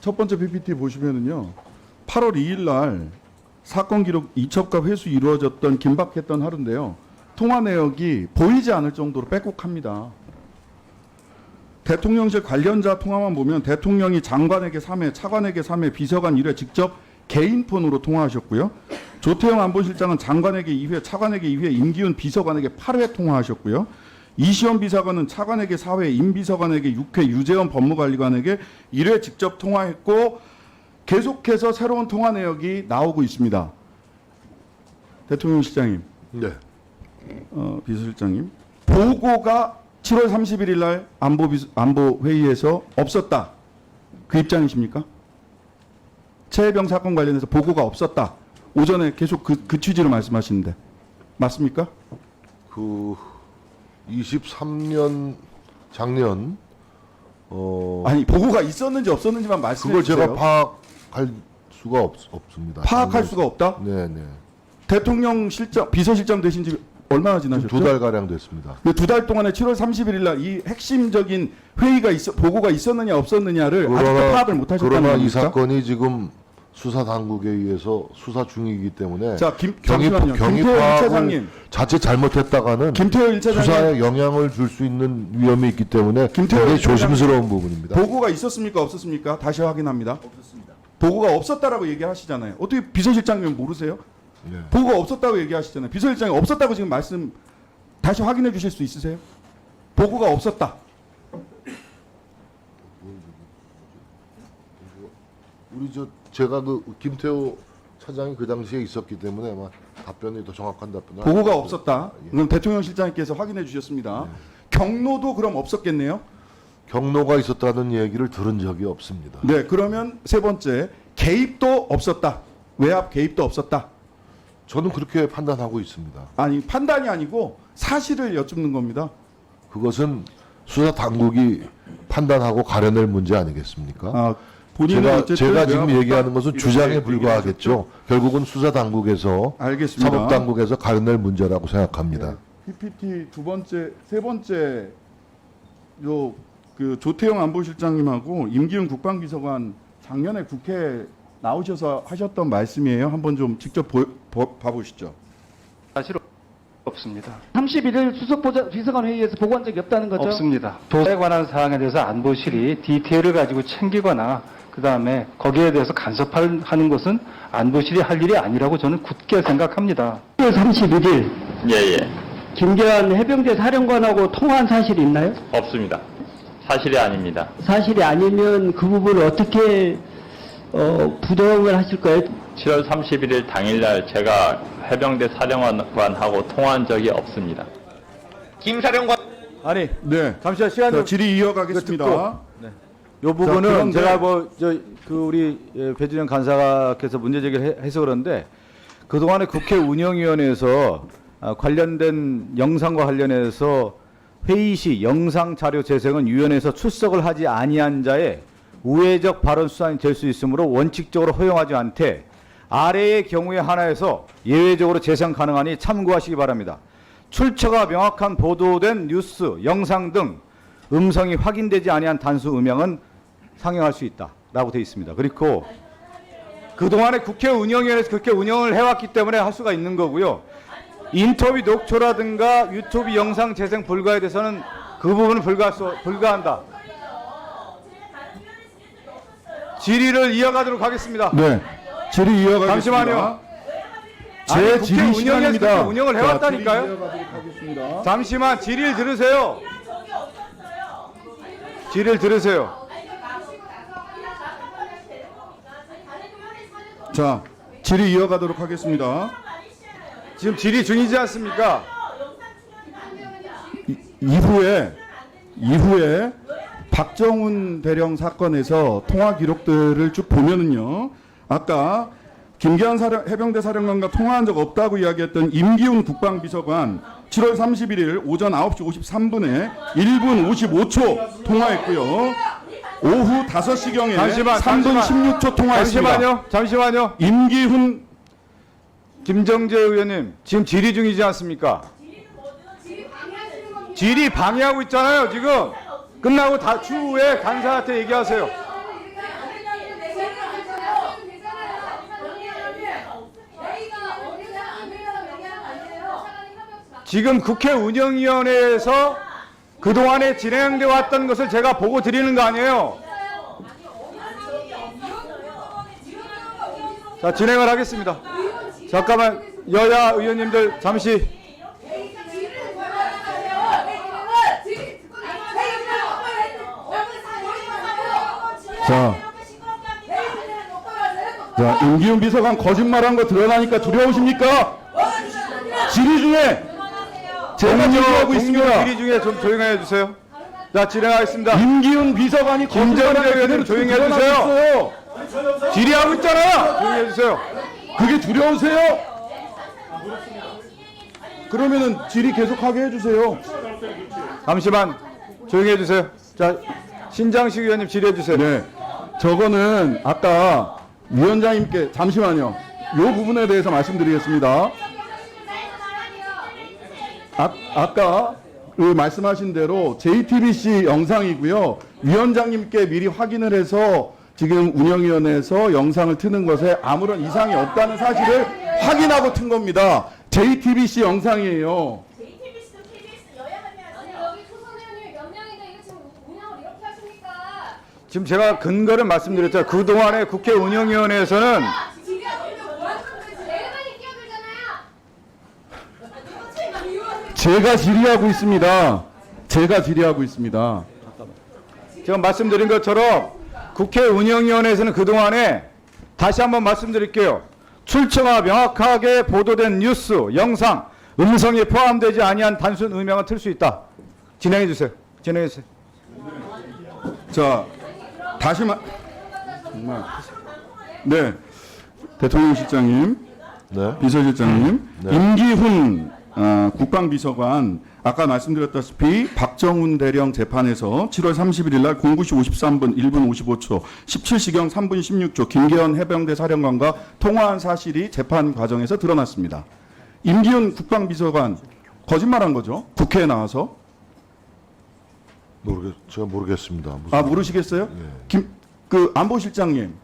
첫 번째 PPT 보시면은요. 8월 2일 날 사건 기록 이첩과 회수 이루어졌던 긴박했던 하루인데요. 통화 내역이 보이지 않을 정도로 빼곡합니다. 대통령실 관련자 통화만 보면 대통령이 장관에게 3회, 차관에게 3회, 비서관 1회 직접 개인 폰으로 통화하셨고요. 조태영 안보실장은 장관에게 2회, 차관에게 2회, 임기훈 비서관에게 8회 통화하셨고요. 이시원 비서관은 차관에게 4회, 임 비서관에게 6회, 유재원 법무관리관에게 1회 직접 통화했고 계속해서 새로운 통화 내역이 나오고 있습니다. 대통령 실장님, 네. 비서실장님, 보고가 7월 31일 날 안보 회의에서 없었다. 그 입장이십니까? 최혜병 사건 관련해서 보고가 없었다. 오전에 계속 그 취지로 말씀하시는데 맞습니까? 그 23년 작년 아니 보고가 있었는지 없었는지만 말씀해 그걸 주세요. 제가 파악할 수가 없습니다. 파악할 수가 없다? 네네. 대통령 실장 비서실장 되신 지 얼마나 지나셨죠? 2달 가량 됐습니다. 그 2달 동안에 7월 31일 날 이 핵심적인 회의가 보고가 있었느냐 없었느냐를 아직도 파악을 못 하셨다는 그러나 겁니까? 이 사건이 지금 수사 당국에 의해서 수사 중이기 때문에 자, 잠시만요. 김태호 1차장님. 자칫 잘못했다가는 김태호 1차장님. 수사에 영향을 줄 수 있는 위험이 있기 때문에 굉장히 조심스러운 부분입니다. 보고가 있었습니까 없었습니까? 다시 확인합니다. 없었습니다. 보고가 없었다라고 얘기하시잖아요. 어떻게 비서실장님 모르세요? 네. 보고가 없었다고 얘기하시잖아요. 비서실장이 없었다고 지금 말씀 다시 확인해 주실 수 있으세요? 보고가 없었다. 우리 제가 그 김태호 차장이 그 당시에 있었기 때문에 아마 답변이 더 정확한 답변을 보고가 할 없었다. 예. 그럼 대통령 실장님께서 확인해 주셨습니다. 경로도 그럼 없었겠네요. 경로가 있었다는 얘기를 들은 적이 없습니다. 네, 그러면 세 번째 개입도 없었다. 외압 개입도 없었다. 저는 그렇게 판단하고 있습니다. 아니 판단이 아니고 사실을 여쭙는 겁니다. 그것은 수사 당국이 판단하고 가려낼 문제 아니겠습니까? 아, 본인은 어쨌든 제가 지금 외압 얘기하는 것은 이렇게 주장에 얘기하셨죠? 불과하겠죠. 결국은 수사 당국에서 알겠습니다. 사법 당국에서 가려낼 문제라고 생각합니다. PPT 세 번째 그 조태영 안보실장님하고 임기훈 국방비서관 작년에 국회 나오셔서 하셨던 말씀이에요. 한번 좀 직접 봐보시죠. 사실 없습니다. 31일 수석비서관 회의에서 보고한 적이 없다는 거죠? 없습니다. 도에 관한 사항에 대해서 안보실이 디테일을 가지고 챙기거나 그 다음에 거기에 대해서 간섭하는 것은 안보실이 할 일이 아니라고 저는 굳게 생각합니다. 10월 31일 예. 김계환 해병대 사령관하고 통화한 사실이 있나요? 없습니다. 사실이 아닙니다. 사실이 아니면 그 부분을 어떻게 부정을 하실 거예요? 7월 31일 당일날 제가 해병대 사령관하고 통화한 적이 없습니다. 김 사령관 아니, 네. 잠시만 시간 자, 좀. 질의 이어가겠습니다. 요 부분은 그런데- 제가 우리 배준영 간사께서 문제 제기를 해서 그런데 그동안에 국회 운영위원회에서 관련된 영상과 관련해서 회의 시 영상 자료 재생은 위원회에서 출석을 하지 아니한 자의 우회적 발언 수단이 될 수 있으므로 원칙적으로 허용하지 않되 아래의 경우에 하나에서 예외적으로 재생 가능하니 참고하시기 바랍니다. 출처가 명확한 보도된 뉴스, 영상 등 음성이 확인되지 아니한 단수 음향은 상영할 수 있다라고 되어 있습니다. 그리고 그동안에 국회 운영위원회에서 그렇게 운영을 해왔기 때문에 할 수가 있는 거고요. 인터뷰 녹초라든가 유튜브 영상 재생 불가에 대해서는 그 부분은 불가한다. 질의를 이어가도록 하겠습니다. 네. 질의 이어가겠습니다. 잠시만요. 제 아니, 질의 국회 운영위에서 시간입니다. 그렇게 운영을 자, 해왔다니까요. 질의 이어가도록 하겠습니다. 잠시만 질의를 들으세요. 질의를 들으세요. 자, 질의 이어가도록 하겠습니다. 지금 질의 중이지 않습니까? 이후에 박정훈 대령 사건에서 통화 기록들을 쭉 보면은요. 아까 김계환 해병대 사령관과 통화한 적 없다고 이야기했던 임기훈 국방비서관 7월 31일 오전 9시 53분에 1분 55초 통화했고요. 오후 5시경에 3분 16초 통화했습니다. 잠시만요. 임기훈 김정재 의원님 지금 질의 중이지 않습니까? 질의 방해하고 있잖아요. 지금 끝나고 추후에 간사한테 얘기하세요. 지금 국회 운영위원회에서 그동안에 진행돼 왔던 것을 제가 보고 드리는 거 아니에요. 자, 진행을 하겠습니다. 잠깐만, 여야 의원님들 잠시. 자, 임기훈 비서관 거짓말한 거 드러나니까 두려우십니까? 질의 중에 제가 질의하고 있습니다. 질의 중에 좀 조용히 해주세요. 자, 진행하겠습니다. 임기훈 비서관이 김정재 의원님 조용히 해주세요. 질의하고 있잖아요. 조용히 해주세요. 그게 두려우세요? 그러면은 질의 계속하게 해주세요. 잠시만 조용히 해주세요. 자, 신장식 의원님 질의해 주세요. 네, 저거는 아까 위원장님께 잠시만요. 이 부분에 대해서 말씀드리겠습니다. 아까 그 말씀하신 대로 JTBC 영상이고요. 위원장님께 미리 확인을 해서 지금 운영위원회에서 영상을 트는 것에 아무런 이상이 없다는 사실을 확인하고 튼 겁니다. JTBC 영상이에요. JTBC도 KBS 여야하면 아니 여기 초선 의원님이 몇 명인데 이거 지금 운영을 이렇게 하십니까? 지금 제가 근거를 말씀드렸죠. 그동안에 국회 운영위원회에서는 지리야 너희들 뭐 하는 거지? 내가만이 끼어들잖아요. 제가 질의하고 있습니다. 제가 질의하고 있습니다. 제가 말씀드린 것처럼 국회 운영위원회에서는 그동안에 다시 한번 말씀드릴게요. 출처가 명확하게 보도된 뉴스, 영상, 음성이 포함되지 아니한 단순 음향을 틀 수 있다. 진행해 주세요. 진행해 주세요. 자, 다시 정말 네, 대통령 실장님, 네. 비서실장님, 임기훈 국방비서관 아까 말씀드렸다시피 박정훈 대령 재판에서 7월 31일 날 09시 53분 1분 55초 17시경 3분 16초 김계현 해병대 사령관과 통화한 사실이 재판 과정에서 드러났습니다. 임기훈 국방비서관 거짓말한 거죠? 국회에 나와서. 제가 모르겠습니다. 무슨 아, 모르시겠어요? 그 안보실장님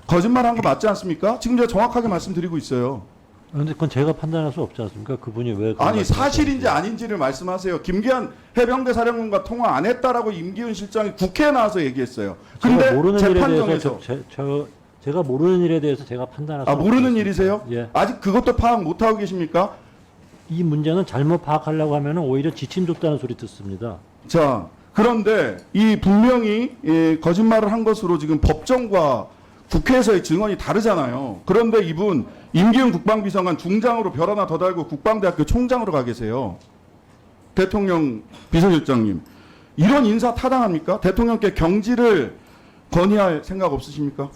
거짓말한 거 맞지 않습니까? 지금 제가 정확하게 말씀드리고 있어요. 그런데 그건 제가 판단할 수 없지 않습니까? 그분이 왜 그런 아니 말씀을 사실인지 하시는지. 아닌지를 말씀하세요. 김기현 해병대 사령관과 통화 안 했다라고 임기훈 실장이 국회에 나와서 얘기했어요. 근데 제가 모르는 일에 재판정에서 대해서 제가 모르는 일에 대해서 제가 판단할 수 아, 모르는 없습니다. 일이세요? 예. 아직 그것도 파악 못 하고 계십니까? 이 문제는 잘못 파악하려고 하면 오히려 지침 줬다는 소리 듣습니다. 자, 그런데 이 분명히 거짓말을 한 것으로 지금 법정과 국회에서의 증언이 다르잖아요. 그런데 이분 임기훈 국방비서관 중장으로 별 하나 더 달고 국방대학교 총장으로 가 계세요. 대통령 비서실장님, 이런 인사 타당합니까? 대통령께 경질을 건의할 생각 없으십니까?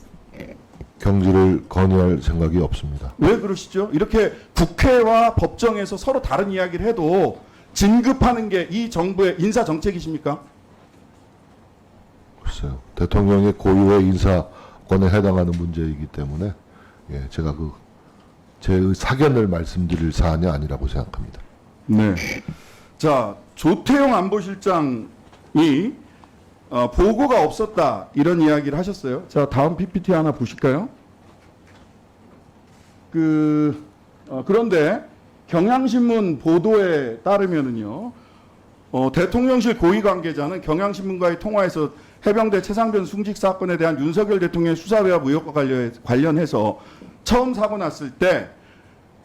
경질을 건의할 생각이 없습니다. 왜 그러시죠? 이렇게 국회와 법정에서 서로 다른 이야기를 해도 진급하는 게 이 정부의 인사 정책이십니까? 글쎄요. 대통령의 고유의 인사권에 해당하는 문제이기 때문에 제가 제 사견을 말씀드릴 사안이 아니라고 생각합니다. 네. 자, 조태용 안보실장이 보고가 없었다 이런 이야기를 하셨어요. 자, 다음 PPT 하나 보실까요? 그런데 경향신문 보도에 따르면은요, 대통령실 고위 관계자는 경향신문과의 통화에서 해병대 최상변 숭직 사건에 대한 윤석열 대통령의 수사 외압 의혹과 관련해서 처음 사고 났을 때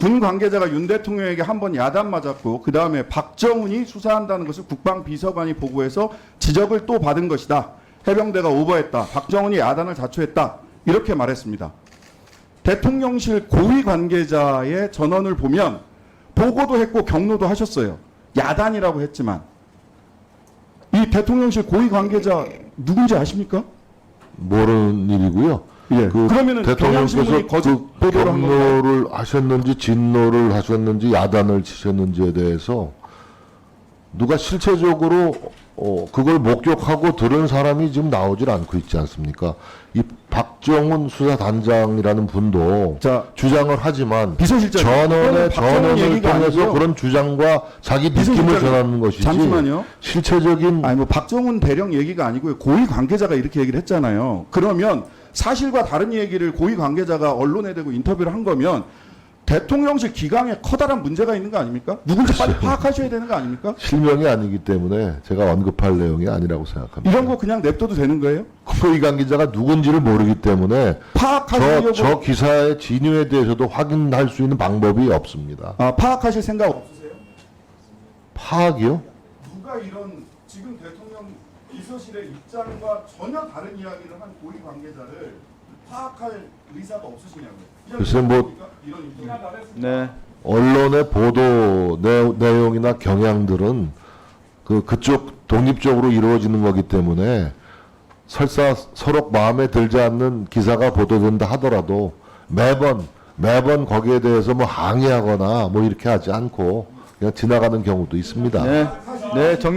군 관계자가 윤 대통령에게 한 번 야단 맞았고 그 다음에 박정훈이 수사한다는 것을 국방비서관이 보고해서 지적을 또 받은 것이다. 해병대가 오버했다. 박정훈이 야단을 자초했다. 이렇게 말했습니다. 대통령실 고위 관계자의 전언을 보면 보고도 했고 경로도 하셨어요. 야단이라고 했지만 이 대통령실 고위 관계자 누군지 아십니까? 모르는 일이고요. 예. 그러면은 대통령께서 경향신문이 거짓 보도를 한 건가요? 경로를 하셨는지 진노를 하셨는지 야단을 치셨는지에 대해서 누가 실체적으로 그걸 목격하고 들은 사람이 지금 나오질 않고 있지 않습니까? 이 박정훈 수사단장이라는 분도 자, 주장을 하지만 비서실장님, 전원을 얘기가 통해서 아니고요. 그런 주장과 자기 느낌을 비서실장님, 전하는 것이지 잠시만요. 실체적인 아니 뭐 박정훈 대령 얘기가 아니고요. 고위 관계자가 이렇게 얘기를 했잖아요. 그러면 사실과 다른 얘기를 고위 관계자가 언론에 대고 인터뷰를 한 거면 대통령실 기강에 커다란 문제가 있는 거 아닙니까? 누군지 빨리 파악하셔야 되는 거 아닙니까? 실명이 아니기 때문에 제가 언급할 내용이 아니라고 생각합니다. 이런 거 그냥 냅둬도 되는 거예요? 국무위관 기자가 누군지를 모르기 때문에 파악하시려고 저 기사의 진위에 대해서도 확인할 수 있는 방법이 없습니다. 파악하실 생각 없으세요? 파악이요? 누가 이런 지금 대통령 비서실의 입장과 전혀 다른 이야기를 한 고위 관계자를 파악할 의사가 없으시냐고요? 글쎄 뭐 이런 입장. 네. 언론의 보도 내용이나 경향들은 그쪽 독립적으로 이루어지는 거기 때문에 설사 서로 마음에 들지 않는 기사가 보도된다 하더라도 매번 거기에 대해서 뭐 항의하거나 뭐 이렇게 하지 않고 그냥 지나가는 경우도 있습니다. 네. 네, 정리